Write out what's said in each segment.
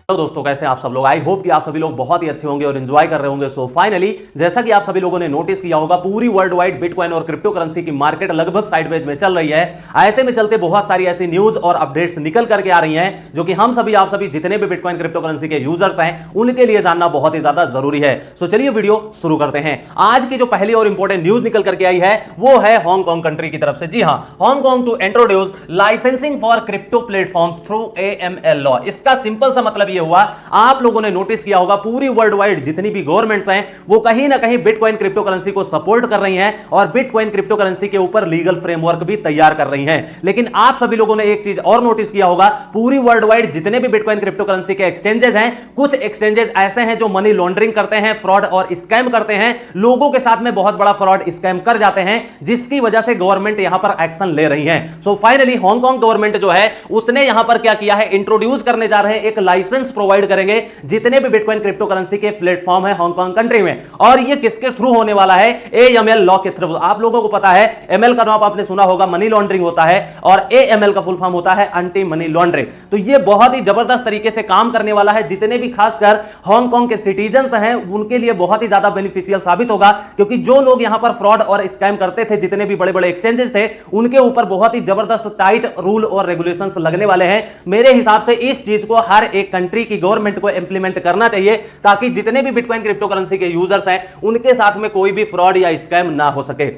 Hello दोस्तों, कैसे हैं आप सब लोग। आई होप कि आप सभी लोग बहुत ही अच्छे होंगे और एंजॉय कर रहे होंगे। सो फाइनली जैसा कि आप सभी लोगों ने नोटिस किया होगा, पूरी वर्ल्ड वाइड बिटकॉइन और क्रिप्टो करेंसी की मार्केट लगभग साइडवेज में चल रही है। ऐसे में चलते बहुत सारी ऐसी न्यूज और अपडेट्स निकल करके आ रही हैं जो कि हम सभी आप सभी जितने भी बिटकॉइन क्रिप्टो करेंसी के यूजर्स हैं उनके लिए जानना बहुत ही ज्यादा जरूरी है। सो चलिए वीडियो शुरू करते हैं। आज की जो पहली और इंपॉर्टेंट न्यूज निकल करके आई है वो है हांगकांग कंट्री की तरफ से। जी हां, Hong Kong to introduce licensing for crypto platforms through AML law. इसका सिंपल सा मतलब यह हुआ, आप लोगों ने नोटिस किया होगा पूरी वर्ल्ड वाइड जितनी भी गवर्नमेंट्स हैं वो कहीं ना कहीं बिटकॉइन क्रिप्टो करेंसी को सपोर्ट कर रही हैं और बिटकॉइन क्रिप्टो करेंसी के ऊपर लीगल फ्रेमवर्क भी तैयार कर रही हैं। लेकिन आप सभी लोगों ने एक चीज और नोटिस किया होगा, पूरी वर्ल्ड वाइड जितने भी बिटकॉइन क्रिप्टो करेंसी के एक्सचेंजेस हैं, कुछ एक्सचेंजेस ऐसे हैं जो मनी लॉन्ड्रिंग करते हैं, फ्रॉड और स्कैम करते हैं, लोगों के साथ में बहुत बड़ा फ्रॉड स्कैम कर जाते हैं, जिसकी वजह से गवर्नमेंट यहां पर एक्शन ले रही है। सो फाइनली हांगकांग गवर्नमेंट जो है उसने यहां पर क्या किया है, इंट्रोड्यूस करने जा रहे हैं, एक लाइसेंस प्रोवाइड करेंगे जितने भी बिटकॉइन क्रिप्टो करेंसी के प्लेटफॉर्म है हांगकांग कंट्री में। और ये किसके थ्रू होने वाला है, AML लॉ के थ्रू। आप लोगों को पता है ML का नाम आपने सुना होगा, मनी लॉन्ड्रिंग होता है, और AML का फुल फॉर्म होता है एंटी मनी लॉन्ड्रिंग। तो ये बहुत ही जबरदस्त तरीके से काम करने वाला है। जितने भी खासकर हांगकांग के सिटीजंस हैं उनके लिए बहुत ही ज्यादा बेनिफिशियल साबित होगा, क्योंकि जो लोग यहां पर फ्रॉड और स्कैम करते थे, जितने भी बड़े बड़े एक्सचेंजेस थे, उनके ऊपर बहुत ही जबरदस्त टाइट रूल और रेगुलेशंस लगने वाले हैं। मेरे हिसाब से इस चीज को हर एक कंट्री की गवर्नमेंट को इंप्लीमेंट करना चाहिए, ताकि जितने भी बिटकॉइन क्रिप्टो करेंसी के यूजर्स हैं उनके साथ में कोई भी फ्रॉड या स्कैम ना हो सके।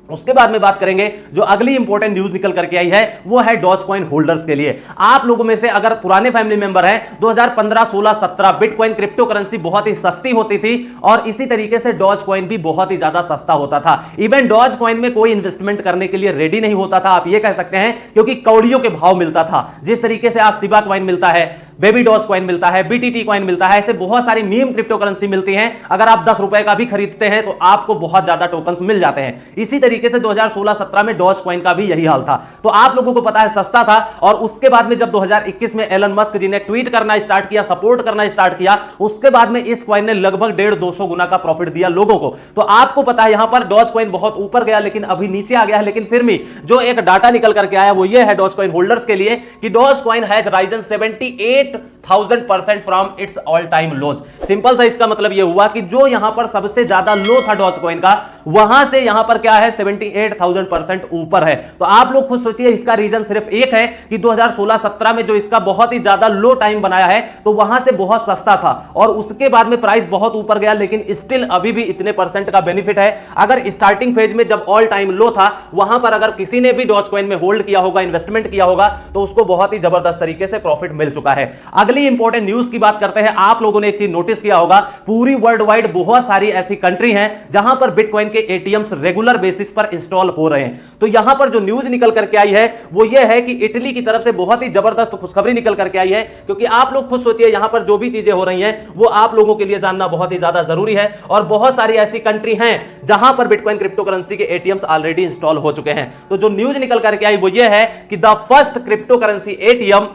उसके बाद में बात करेंगे, जो अगली इंपॉर्टेंट न्यूज निकल करके आई है वो है डॉजकॉइन होल्डर्स के लिए। आप लोगों में से अगर पुराने फैमिली मेंबर हैं, 2015, 16, 17 बिटकॉइन क्रिप्टो करेंसी बहुत ही सस्ती होती थी और इसी तरीके से डॉजकॉइन भी बहुत ही ज्यादा सस्ता होता था। इवन डॉजकॉइन में कोई इन्वेस्टमेंट करने के लिए रेडी नहीं होता था, आप ये कह सकते हैं, क्योंकि कौड़ियों के भाव मिलता था। जिस तरीके से आज शिबा कॉइन मिलता है, बेबी डॉज कॉइन मिलता है, BTT कॉइन मिलता है, ऐसे बहुत सारी मीम क्रिप्टो करेंसी मिलती हैं। अगर आप 10 रुपए का भी खरीदते हैं तो आपको बहुत ज्यादा टोकन्स मिल जाते हैं। इसी तरीके से 2016-17 में डॉज कॉइन का भी यही हाल था। तो आप लोगों को पता है सस्ता था, और उसके बाद में जब 2021 में एलन मस्क जी ने ट्वीट करना स्टार्ट किया, सपोर्ट करना स्टार्ट किया, उसके बाद में इस कॉइन ने लगभग 150-200 गुना का प्रॉफिट दिया लोगों को। तो आपको पता है यहां पर डॉज कॉइन बहुत ऊपर गया, लेकिन अभी नीचे आ गया है। लेकिन फिर भी जो एक डाटा निकल करके आया वो ये है डॉज कॉइन होल्डर्स के लिए कि Dogecoin has risen 78,000% from its all time lows. Simple सा इसका मतलब यह हुआ कि जो यहां पर सबसे ज्यादा लो था डॉज कॉइन का, वहां से यहां पर क्या है, 78,000% ऊपर है। तो आप लोग खुद सोचिए, इसका रीजन सिर्फ एक है कि 2016-17 में जो इसका बहुत ही ज्यादा लो टाइम बनाया है, तो वहां से बहुत सस्ता था और उसके बाद में प्राइस बहुत ऊपर गया, लेकिन स्टिल अभी भी इतने परसेंट का बेनिफिट है। अगर स्टार्टिंग फेज में जब ऑल टाइम लो था, वहां पर अगर किसी ने भी डॉज कॉइन में होल्ड किया होगा, इन्वेस्टमेंट किया होगा, तो उसको बहुत ही जबरदस्त तरीके से प्रॉफिट मिल चुका है। अगली इंपॉर्टेंट न्यूज की बात करते हैं। आप लोगों ने एक चीज नोटिस किया होगा, पूरी वर्ल्ड वाइड बहुत सारी ऐसी कंट्री हैं जहां पर बिटकॉइन के ATMs रेगुलर बेसिस पर इंस्टॉल हो रहे हैं। तो यहां पर जो न्यूज निकल करके आई है वो ये है कि इटली की तरफ से बहुत ही जबरदस्त खुशखबरी निकल करके आई है, क्योंकि आप लोग खुद सोचिए यहां पर जो भी चीजें हो रही हैं वो आप लोगों के लिए जानना बहुत ही ज्यादा जरूरी है। और बहुत सारी ऐसी कंट्री हैं जहां पर बिटकॉइन क्रिप्टो करेंसी के ATMs ऑलरेडी इंस्टॉल हो चुके हैं। तो जो न्यूज निकल करके आई वो ये है कि the first crypto currency ATM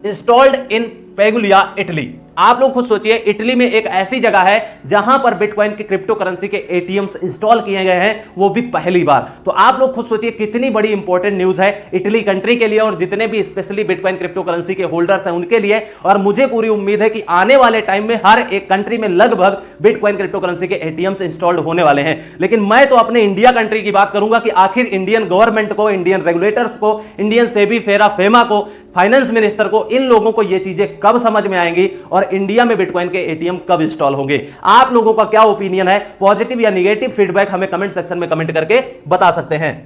installed in Puglia, Italy. आप लोग खुद सोचिए, इटली में एक ऐसी जगह है जहां पर बिटकॉइन की क्रिप्टो करेंसी के ATMs इंस्टॉल किए गए हैं, वो भी पहली बार। तो आप लोग खुद सोचिए कितनी बड़ी इंपॉर्टेंट न्यूज है इटली कंट्री के लिए और जितने भी स्पेशली बिटकॉइन क्रिप्टो करेंसी के होल्डर्स हैं उनके लिए। और मुझे पूरी उम्मीद है कि आने वाले टाइम में हर एक कंट्री में लगभग बिटकॉइन क्रिप्टो करेंसी के ATMs इंस्टॉल्ड होने वाले हैं। लेकिन मैं तो अपने इंडिया कंट्री की बात करूंगा कि आखिर इंडियन गवर्नमेंट को, इंडियन रेगुलेटर्स को, इंडियन सेबी, फेरा, फेमा को, फाइनेंस मिनिस्टर को, इन लोगों को ये चीजें कब समझ में आएंगी और इंडिया में बिटकॉइन के ATM कब इंस्टॉल होंगे। आप लोगों का क्या ओपिनियन है, पॉजिटिव या नेगेटिव फीडबैक हमें कमेंट सेक्शन में कमेंट करके बता सकते हैं।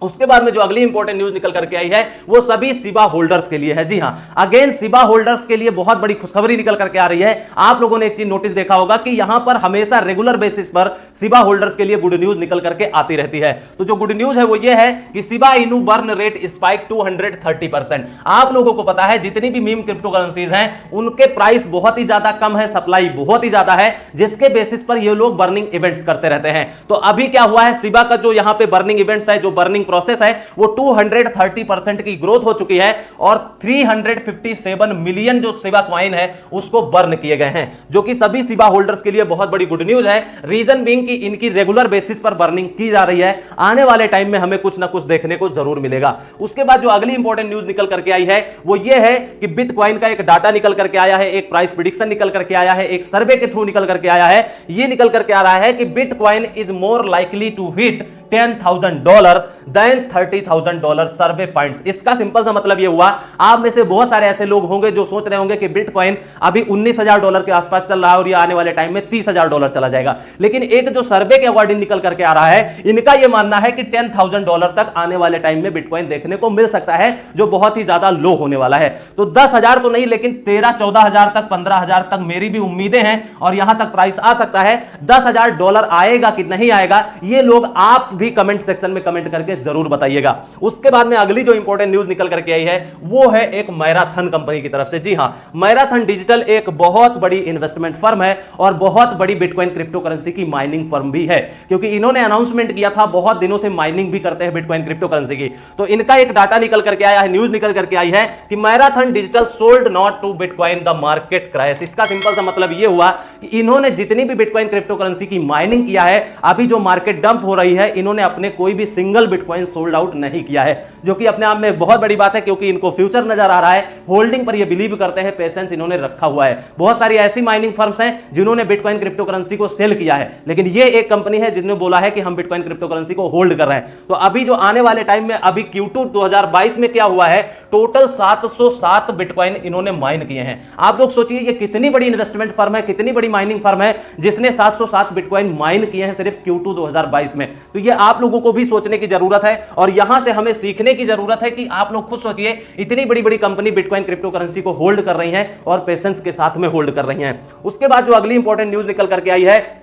उसके बाद में जो अगली इंपॉर्टेंट न्यूज निकल करके आई है वो सभी शिबा होल्डर्स के लिए है। जी हां, अगेन शिबा होल्डर्स के लिए बहुत बड़ी खुशखबरी निकल करके आ रही है। आप लोगों ने एक चीज नोटिस देखा होगा कि यहां पर हमेशा रेगुलर बेसिस पर शिबा होल्डर्स के लिए गुड न्यूज निकल करके आती रहती है। तो जो गुड न्यूज है वो ये है कि Shiba Inu burn rate spike 230%। आप लोगों को पता है जितनी भी मीम क्रिप्टो करेंसीज हैं उनके प्राइस बहुत ही ज्यादा कम है, सप्लाई बहुत ही ज्यादा है, जिसके बेसिस पर ये लोग बर्निंग इवेंट्स करते रहते हैं। तो अभी क्या हुआ है, शिबा का जो यहां पे बर्निंग इवेंट्स है, जो बर्निंग प्रोसेस है वो 230% की ग्रोथ हो चुकी है और 357 मिलियन जो शिबा कॉइन है उसको बर्न किए गए हैं, जो कि सभी शिबा होल्डर्स के लिए बहुत बड़ी गुड न्यूज है। रीजन बीइंग कि इनकी रेगुलर बेसिस पर बर्निंग की जा रही है। आने वाले टाइम में हमें कुछ ना कुछ देखने को जरूर मिलेगा। उसके बाद जो अगली इंपॉर्टेंट न्यूज निकल करके आई है वो ये है कि बिटकॉइन का एक डाटा निकल करके आया है, एक प्राइस प्रेडिक्शन निकल करके आया है, एक सर्वे के थ्रू निकल करके आया है। ये निकल करके आ रहा है कि bitcoin is more likely to hit $10,000 then $30,000 survey finds. इसका सिंपल सा मतलब ये हुआ, आप में से बहुत सारे ऐसे लोग होंगे जो सोच रहे होंगे कि बिटकॉइन अभी $19,000 के आसपास चल रहा है और ये आने वाले टाइम में $30,000 चला जाएगा। लेकिन एक जो सर्वे के अकॉर्डिंग निकल करके आ रहा है, इनका यह मानना है कि $10,000 तक आने वाले टाइम में बिटकॉइन देखने को मिल सकता है, जो बहुत ही ज्यादा लो होने वाला है। तो 10,000 तो नहीं, लेकिन 13-14,000 तक, 15,000 तक मेरी भी उम्मीदें हैं और यहां तक प्राइस आ सकता है। $10,000 आएगा कि नहीं आएगा, ये लोग आप भी कमेंट सेक्शन में कमेंट करके जरूर बताइएगा। उसके बाद में अगली जो इंपॉर्टेंट न्यूज निकल करके आई है वो है एक मैराथन कंपनी की तरफ से। जी हां, मैराथन डिजिटल एक बहुत बड़ी इन्वेस्टमेंट फर्म है और बहुत बड़ी बिटकॉइन क्रिप्टो करेंसी की माइनिंग फर्म भी है, क्योंकि इन्होंने अनाउंसमेंट किया था बहुत दिनों से माइनिंग भी करते हैं बिटकॉइन क्रिप्टो करेंसी की। तो इनका एक डाटा निकल करके आया है, न्यूज निकल करके आई है कि Marathon Digital sold not to bitcoin the market crash. इसका सिंपल सा मतलब यह हुआ कि इन्होंने जितनी भी बिटकॉइन क्रिप्टो करेंसी की माइनिंग किया है, अभी जो मार्केट डंप हो रही है, इन्होंने अपने कोई भी सिंगल बिटकॉइन सोल्ड आउट नहीं किया है, जो कि अपने आप में बहुत बड़ी बात है, क्योंकि इनको फ्यूचर नजर आ रहा है, होल्डिंग पर ये बिलीव करते हैं, पेशेंस इन्होंने रखा हुआ है। बहुत सारी ऐसी माइनिंग फर्म्स हैं जिन्होंने बिटकॉइन क्रिप्टो करेंसी को सेल किया है, लेकिन ये एक कंपनी है जिसने बोला है कि हम बिटकॉइन क्रिप्टो करेंसी को होल्ड कर रहे हैं। तो अभी जो आने वाले टाइम में, अभी Q2 2022 में क्या हुआ है, टोटल 707 बिटकॉइन इन्होंने माइन किए हैं। आप लोग सोचिए ये कितनी बड़ी इन्वेस्टमेंट फर्म है, कितनी बड़ी माइनिंग फर्म है जिसने 707 बिटकॉइन माइन किए हैं सिर्फ Q2 2022 में। तो ये आप लोगों को भी सोचने की जरूरत है और यहां से हमें सीखने की जरूरत है कि आप लोग खुद सोचिए, इतनी बड़ी बड़ी कंपनी बिटकॉइन क्रिप्टो करेंसी को होल्ड कर रही हैं और पेशेंस के साथ में होल्ड कर रही हैं। उसके बाद जो अगली इंपॉर्टेंट न्यूज निकल करके आई है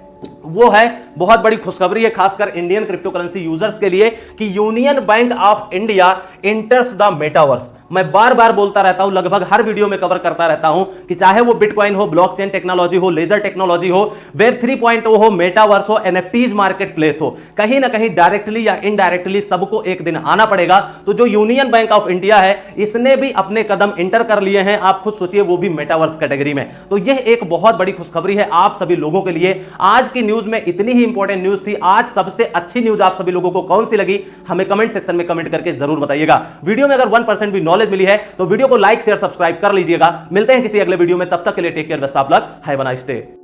वो है, बहुत बड़ी खुशखबरी है खासकर इंडियन क्रिप्टो करेंसी यूजर्स के लिए, कि union bank of India इंटर्स the metaverse. मैं बार बार बोलता रहता हूं, लगभग हर वीडियो में कवर करता रहता हूं कि चाहे वो बिटकॉइन हो, ब्लॉकचेन टेक्नोलॉजी हो, लेजर टेक्नोलॉजी हो, वेब 3.0 हो, मेटावर्स हो, एनएफटीज मार्केट प्लेस हो, कहीं ना कहीं डायरेक्टली या इनडायरेक्टली सबको एक दिन आना पड़ेगा। तो जो यूनियन बैंक ऑफ इंडिया है, इसने भी अपने कदम इंटर कर लिए हैं, आप खुद सोचिए, वो भी मेटावर्स कैटेगरी में। तो यह एक बहुत बड़ी खुशखबरी है आप सभी लोगों के लिए। आज की न्यूज में इतनी ही इंपॉर्टेंट न्यूज थी। आज सबसे अच्छी न्यूज आप सभी लोगों को कौन सी लगी, हमें कमेंट सेक्शन में कमेंट करके जरूर बताइएगा। वीडियो में अगर 1% भी नॉलेज मिली है तो वीडियो को लाइक शेयर सब्सक्राइब कर लीजिएगा। मिलते हैं किसी अगले वीडियो में, तब तक के लिए take care, best of luck, have a nice day.